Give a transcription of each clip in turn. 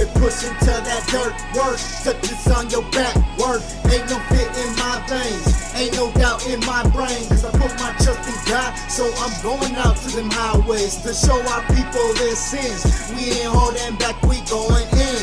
been pushing to that dirt work. Touches on your back work. Ain't no fit in my veins, ain't no doubt in my brain. Cause I put my trust in God, so I'm going out to them highways to show our people their sins. We ain't holding back, we going in.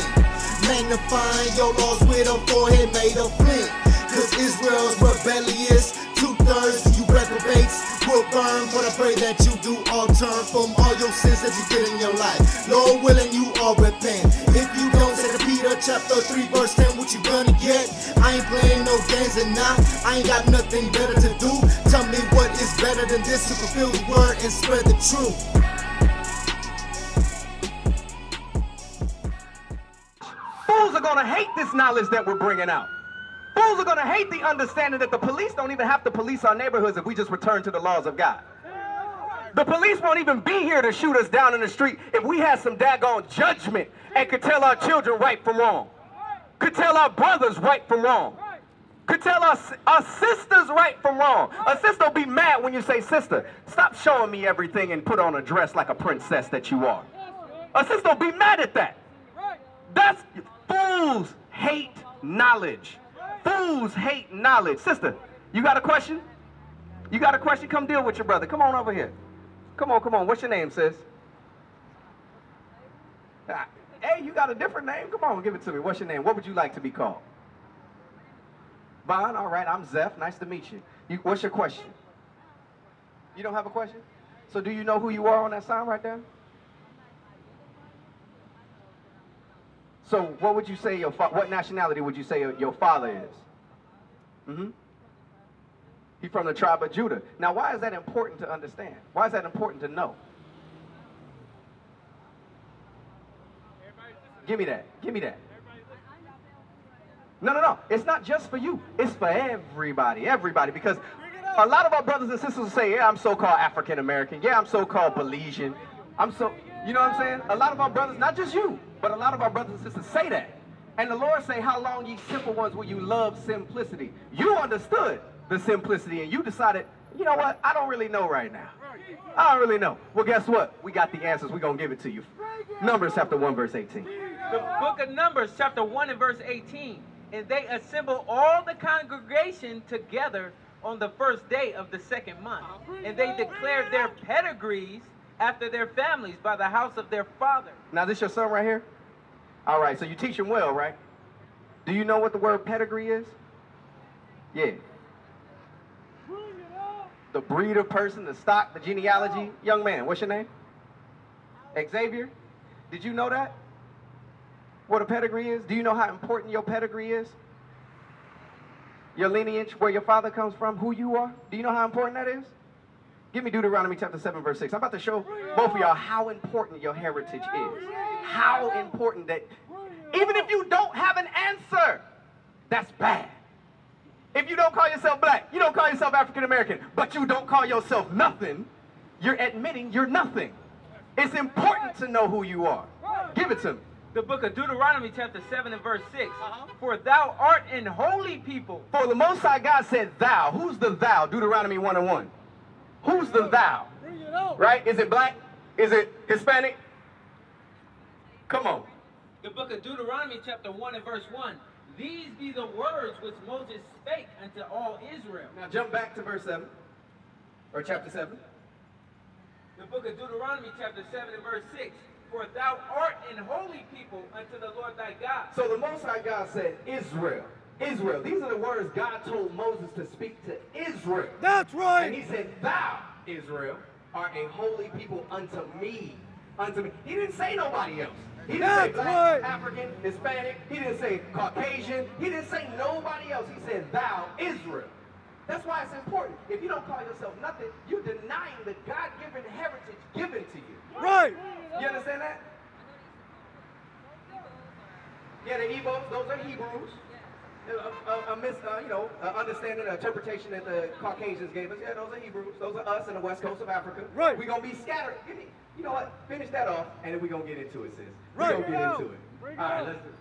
Magnifying your laws with a forehead made of flint. Cause Israel's rebellious, 2/3 of you reprobates will burn. But I pray that you do all turn from all your sins that you did in your life. Lord willing, you all repent. If you don't, say the Peter chapter 3 verse 10, what you gonna get? I ain't playing no games and now I ain't got nothing better to do. Tell me what is better than this, to fulfill the word and spread the truth. Fools are gonna hate this knowledge that we're bringing out. Fools are going to hate the understanding that the police don't even have to police our neighborhoods if we just return to the laws of God. The police won't even be here to shoot us down in the street if we had some daggone judgment and could tell our children right from wrong. Could tell our brothers right from wrong. Could tell our sisters right from wrong. A sister will be mad when you say, sister, stop showing me everything and put on a dress like a princess that you are. A sister will be mad at that. That's, fools hate knowledge. Fools hate knowledge. Sister, you got a question? You got a question? Come deal with your brother. Come on over here. Come on, come on. What's your name, sis? Hey, you got a different name? Come on, give it to me. What's your name? What would you like to be called? Vaughn, all right. I'm Zeph. Nice to meet you. What's your question? You don't have a question? So do you know who you are on that sign right there? So what would you say what nationality would you say your father is? He's from the tribe of Judah. Now, why is that important to understand? Why is that important to know? Give me that. Give me that. No. It's not just for you. It's for everybody. Everybody. Because a lot of our brothers and sisters will say, yeah, I'm so-called African American. Yeah, I'm so-called Belizean. You know what I'm saying? A lot of our brothers, not just you, but a lot of our brothers and sisters say that. And the Lord say, how long ye simple ones will you love simplicity? You understood the simplicity and you decided, you know what? I don't really know right now. I don't really know. Well, guess what? We got the answers. We're going to give it to you. Numbers chapter 1, verse 18. The book of Numbers chapter 1 and verse 18. And they assembled all the congregation together on the first day of the second month. And they declared their pedigrees after their families by the house of their father. Now, this your son right here? All right, so you teach him well, right? Do you know what the word pedigree is? Yeah. The breed of person, the stock, the genealogy. Young man, what's your name? Xavier? Did you know that? What a pedigree is? Do you know how important your pedigree is? Your lineage, where your father comes from, who you are? Do you know how important that is? Give me Deuteronomy chapter 7, verse 6. I'm about to show both of y'all how important your heritage is. How important that, even if you don't have an answer, that's bad. If you don't call yourself black, you don't call yourself African American, but you don't call yourself nothing, you're admitting you're nothing. It's important to know who you are. Give it to me. The book of Deuteronomy chapter 7 and verse 6. For thou art an holy people. For the Most High God said thou. Who's the thou? Deuteronomy 1 and 1. Who's the thou? Right? Is it black? Is it Hispanic? Come on. The book of Deuteronomy chapter 1 and verse 1. These be the words which Moses spake unto all Israel. Now jump back to verse 7. Or chapter 7. The book of Deuteronomy chapter 7 and verse 6. For thou art an holy people unto the Lord thy God. So the Most High God said Israel. Israel. These are the words God told Moses to speak to Israel. That's right. And he said, thou, Israel, art a holy people unto me. Unto me. He didn't say nobody else. He didn't say black, African, Hispanic. He didn't say Caucasian. He didn't say nobody else. He said, thou, Israel. That's why it's important. If you don't call yourself nothing, you're denying the God-given heritage given to you. Right. You understand that? Yeah, the Ebos, those are Hebrews. Understanding the interpretation that the Caucasians gave us. Yeah, those are Hebrews. Those are us in the west coast of Africa. Right. We're going to be scattered. You know what? Finish that off, and then we're going to get into it, sis. Right. We're going to get into it. All right, let's do it.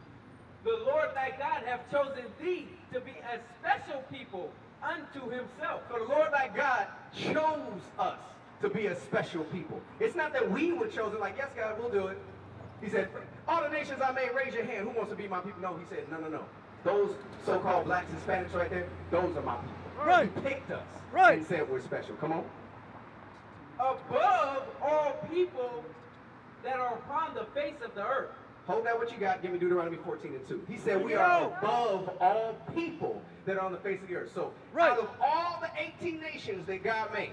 The Lord thy God hath chosen thee to be a special people unto himself. So the Lord thy God chose us to be a special people. It's not that we were chosen, like, yes, God, we'll do it. He said, all the nations I made, raise your hand. Who wants to be my people? No, he said, no, no, no. Those so-called blacks and Hispanics right there, those are my people. Right. He picked us Right. and said we're special. Come on. Above all people that are upon the face of the earth. Hold that what you got. Give me Deuteronomy 14:2. He said we are above all people that are on the face of the earth. So out of all the 18 nations that God made,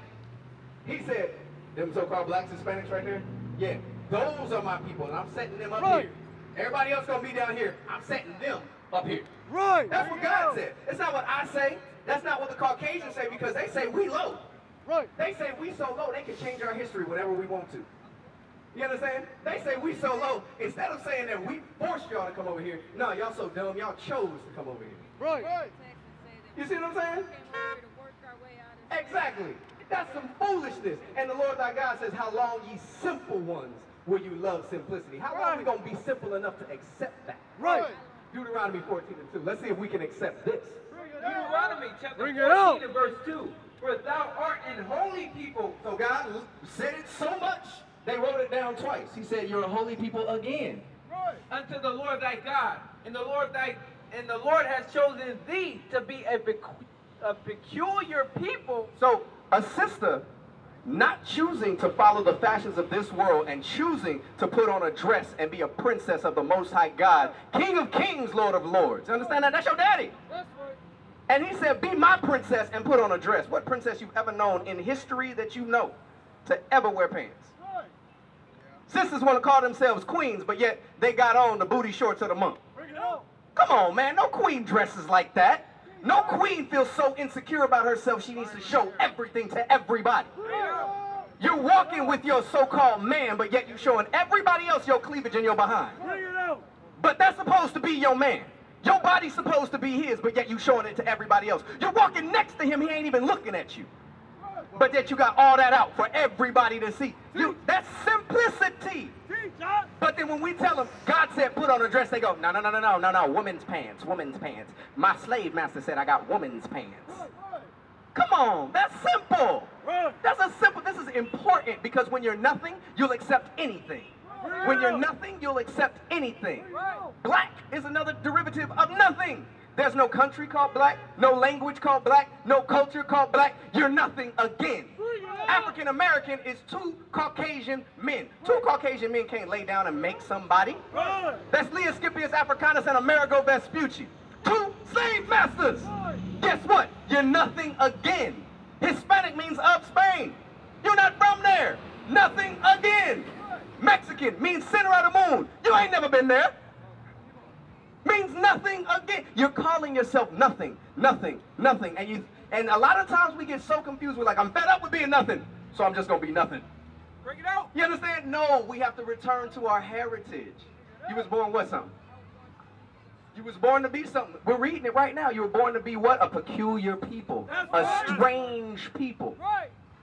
he said, them so-called blacks and Hispanics right there, yeah, those are my people, and I'm setting them up here. Everybody else gonna be down here. I'm setting them up here. Right. That's what God said. It's not what I say. That's not what the Caucasians say, because they say we low. Right. They say we so low they can change our history whenever we want to. You understand? They say we so low. Instead of saying that we forced y'all to come over here, no, y'all so dumb, y'all chose to come over here. Right. You see what I'm saying? Exactly. That's some foolishness. And the Lord thy God says, how long ye simple ones will you love simplicity? How long are we going to be simple enough to accept that? Right. Deuteronomy 14:2. Let's see if we can accept this. Deuteronomy chapter Bring it 14 out. and verse 2. For thou art an holy people. So God said it so much, they wrote it down twice. He said, you're a holy people again. Unto the Lord thy God, and the Lord has chosen thee to be a peculiar people. So a sister not choosing to follow the fashions of this world and choosing to put on a dress and be a princess of the Most High God, King of Kings, Lord of Lords. You understand that? That's your daddy. That's right. And he said, be my princess and put on a dress. What princess you've ever known in history that you know to ever wear pants? Right. Sisters want to call themselves queens, but yet they got on the booty shorts of the month. Bring it out. Come on, man. No queen dresses like that. No queen feels so insecure about herself she needs to show everything to everybody. You're walking with your so-called man, but yet you're showing everybody else your cleavage and your behind. Bring it out. But that's supposed to be your man. Your body's supposed to be his, but yet you showing it to everybody else. You're walking next to him, he ain't even looking at you. But yet you got all that out for everybody to see. That's simplicity. But then when we tell them, God said put on a dress, they go, no, no, no, no, no, no, no, women's pants, women's pants. My slave master said I got women's pants. Come on, that's simple. That's a simple, this is important, because when you're nothing, you'll accept anything. When you're nothing, you'll accept anything. Black is another derivative of nothing. There's no country called black, no language called black, no culture called black. You're nothing again. African American is two Caucasian men. Two Caucasian men can't lay down and make somebody. That's Leah Scipius Africanus and Amerigo Vespucci. Two slave masters. Guess what? You're nothing again. Hispanic means of Spain. You're not from there. Nothing again. Mexican means center of the moon. You ain't never been there. Means nothing again. You're calling yourself nothing, nothing, nothing. And a lot of times we get so confused. We're like, I'm fed up with being nothing, so I'm just going to be nothing. Bring it out. You understand? No, we have to return to our heritage. You was born what something? You was born to be something. We're reading it right now. You were born to be what? A peculiar people. A strange people.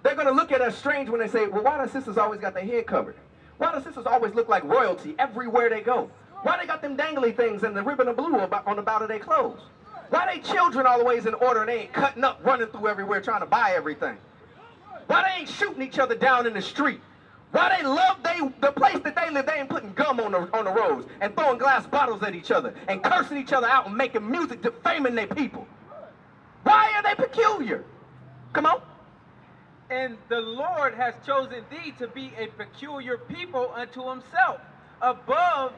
They're going to look at us strange when they say, well, why do sisters always got their head covered? Why do sisters always look like royalty everywhere they go? Why they got them dangly things and the ribbon of blue on the bout of their clothes? Why they children always in order and they ain't cutting up, running through everywhere trying to buy everything? Why they ain't shooting each other down in the street? Why they love the place that they live, they ain't putting gum on the roads and throwing glass bottles at each other and cursing each other out and making music defaming their people? Why are they peculiar? Come on. And the Lord has chosen thee to be a peculiar people unto himself, above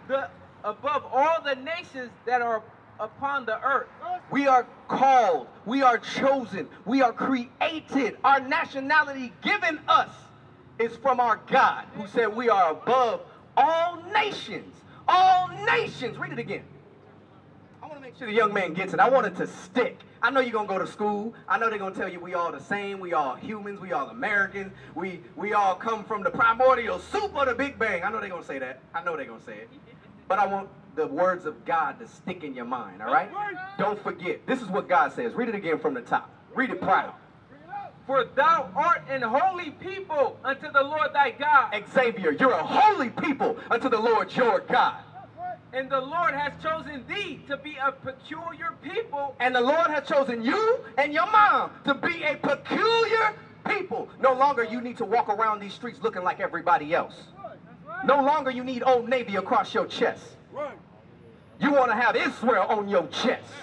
all the nations that are upon the earth. We are called, we are chosen, we are created. Our nationality given us is from our God, who said we are above all nations. All nations. Read it again. I want to make sure the young man gets it. I want it to stick. I know you're going to go to school. I know they're going to tell you we all the same. We all humans. We all Americans. We all come from the primordial soup of the Big Bang. I know they're going to say that. I know they're going to say it. But I want the words of God to stick in your mind, all right? Don't forget. This is what God says. Read it again from the top. Read it proud. For thou art an holy people unto the Lord thy God. Xavier, you're a holy people unto the Lord your God. And the Lord has chosen thee to be a peculiar people. And the Lord has chosen you and your mom to be a peculiar people. No longer you need to walk around these streets looking like everybody else. No longer you need Old Navy across your chest. Right. You want to have Israel on your chest.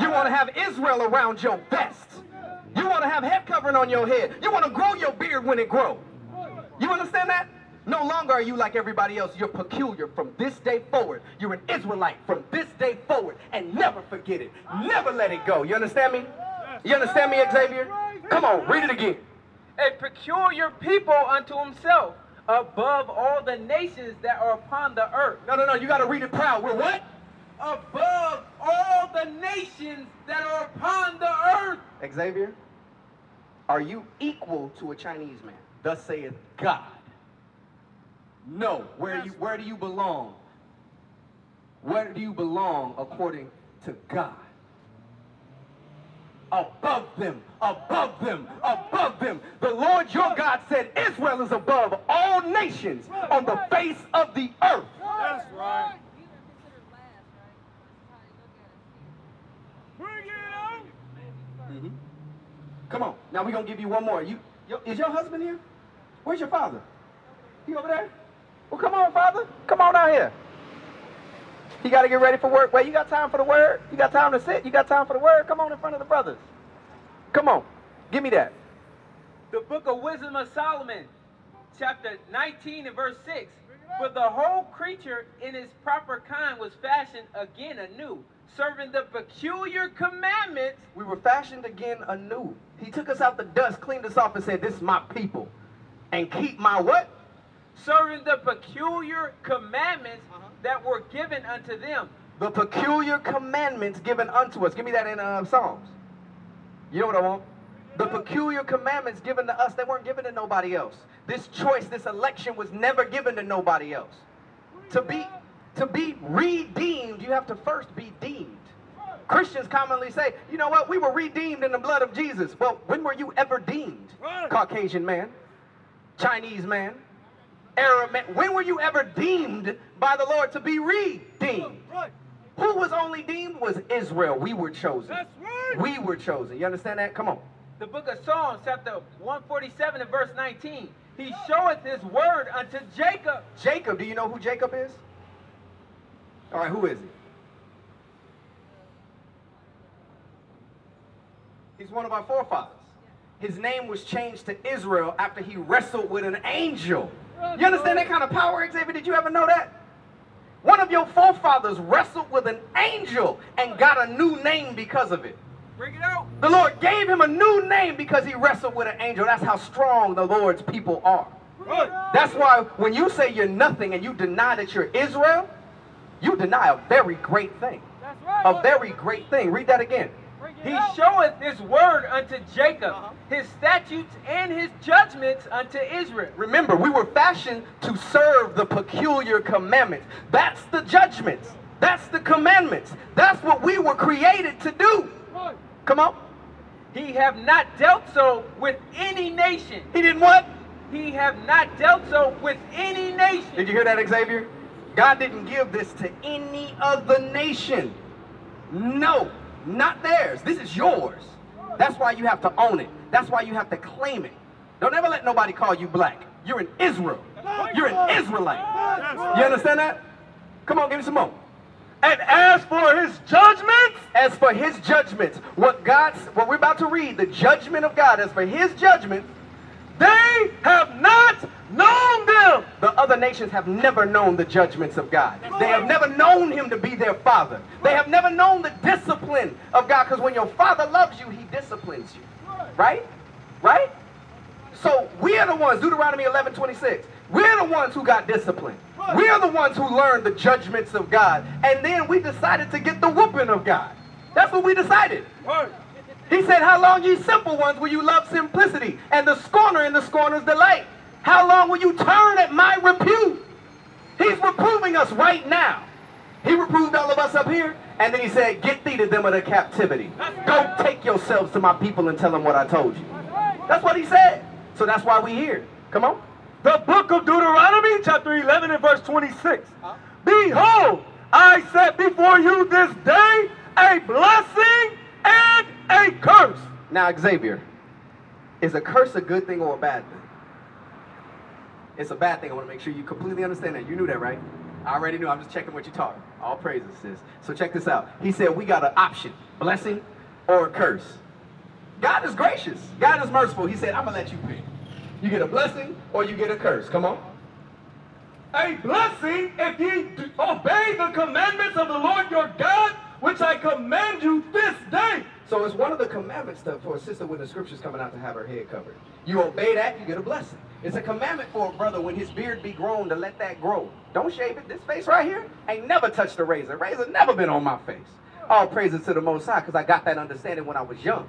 You want to have Israel around your vest. You want to have head covering on your head. You want to grow your beard when it grows. You understand that? No longer are you like everybody else. You're peculiar from this day forward. You're an Israelite from this day forward. And never forget it. Never let it go. You understand me? You understand me, Xavier? Come on, read it again. A peculiar people unto himself, above all the nations that are upon the earth. No. You got to read it proud. We're what? Above all the nations that are upon the earth. Xavier, are you equal to a Chinese man? Thus saith God. No. Where do you belong? Where do you belong according to God? Above them, above them, above them. The Lord your God said Israel is above all nations on the face of the earth. That's right. Bring it on. Come on. Now we're going to give you one more. Is your husband here? Where's your father? He over there? Well, come on, father. Come on out here. You got to get ready for work. Wait, you got time for the word? You got time to sit? You got time for the word? Come on in front of the brothers. Come on. Give me that. The book of Wisdom of Solomon, chapter 19 and verse 6. For the whole creature in its proper kind was fashioned again anew, serving the peculiar commandments. We were fashioned again anew. He took us out the dust, cleaned us off, and said, this is my people. And keep my what? Serving the peculiar commandments that were given unto them. The peculiar commandments given unto us. Give me that in Psalms. You know what I want? The peculiar commandments given to us, they weren't given to nobody else. This choice, this election was never given to nobody else. To be redeemed, you have to first be deemed. Christians commonly say, you know what, we were redeemed in the blood of Jesus. Well, when were you ever deemed? Caucasian man, Chinese man, Arab man. When were you ever deemed by the Lord to be redeemed? Who was only deemed was Israel. We were chosen. That's right. We were chosen. You understand that? Come on. The book of Psalms, chapter 147 and verse 19. He showeth his word unto Jacob. Jacob, do you know who Jacob is? All right, who is he? He's one of our forefathers. His name was changed to Israel after he wrestled with an angel. You understand that kind of power, Xavier? Did you ever know that? One of your forefathers wrestled with an angel and got a new name because of it. Bring it out. The Lord gave him a new name because he wrestled with an angel. That's how strong the Lord's people are. That's why when you say you're nothing and you deny that you're Israel, you deny a very great thing. That's right. A very great thing. Read that again. He showeth his word unto Jacob, his statutes and his judgments unto Israel. Remember, we were fashioned to serve the peculiar commandments. That's the judgments. That's the commandments. That's what we were created to do. Come on. He have not dealt so with any nation. He didn't what? He have not dealt so with any nation. Did you hear that, Xavier? God didn't give this to any other nation. No. Not theirs. This is yours. That's why you have to own it. That's why you have to claim it. Don't ever let nobody call you black. You're in Israel. You're an Israelite. You understand that? Come on, give me some more. And as for his judgments, as for his judgments, what we're about to read, the judgment of God, as for his judgments, they have not known them. The other nations have never known the judgments of God. They have never known him to be their father. They have never known the discipline of God, because when your father loves you, he disciplines you. Right? Right? So we are the ones, Deuteronomy 11:26, we're the ones who got disciplined. We are the ones who learned the judgments of God. And then we decided to get the whooping of God. That's what we decided. He said, how long, ye simple ones, will you love simplicity, and the scorner in the scorner's delight? How long will you turn at my rebuke? He's reproving us right now. He reproved all of us up here, and then he said, get thee to them of the captivity. Go take yourselves to my people and tell them what I told you. That's what he said. So that's why we're here. Come on. The book of Deuteronomy, chapter 11 and verse 26. Behold, I set before you this day a blessing and a curse. Now, Xavier, is a curse a good thing or a bad thing? It's a bad thing. I want to make sure you completely understand that. You knew that, right? I already knew. I'm just checking what you taught. All praises, sis. So check this out. He said we got an option, blessing or a curse. God is gracious. God is merciful. He said, I'm going to let you pick. You get a blessing or you get a curse. Come on. A blessing if ye obey the commandments of the Lord your God, which I command you this day. So it's one of the commandments for a sister when the scripture's coming out to have her head covered. You obey that, you get a blessing. It's a commandment for a brother when his beard be grown to let that grow. Don't shave it. This face right here ain't never touched a razor. Razor never been on my face. All praises to the Most High because I got that understanding when I was young.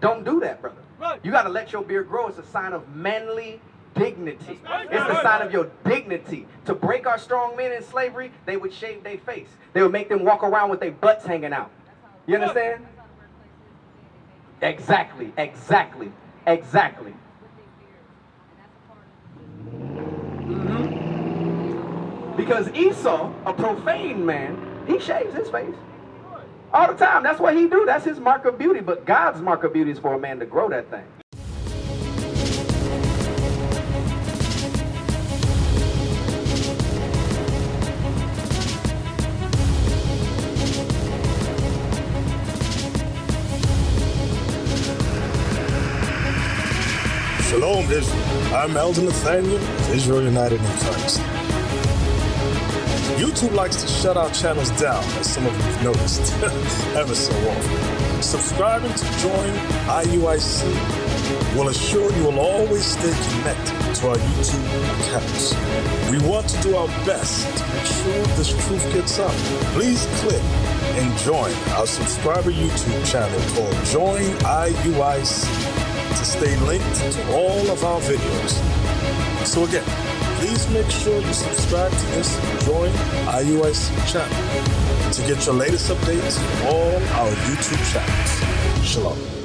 Don't do that, brother. Right. You got to let your beard grow. It's a sign of manly dignity. It's the sign of your dignity. To break our strong men in slavery, they would shave their face. They would make them walk around with their butts hanging out. You understand? Exactly, exactly, exactly. Because Esau, a profane man, he shaves his face all the time. That's what he do. That's his mark of beauty. But God's mark of beauty is for a man to grow that thing. Shalom, Israel. I'm Elder Nathaniel of Israel United in Christ. YouTube likes to shut our channels down, as some of you have noticed, ever so often. Subscribing to join IUIC will assure you will always stay connected to our YouTube accounts. We want to do our best to make sure this truth gets out. Please click and join our subscriber YouTube channel called Join IUIC to stay linked to all of our videos. So again, please make sure you subscribe to this Join IUIC channel to get your latest updates from all our YouTube channels. Shalom.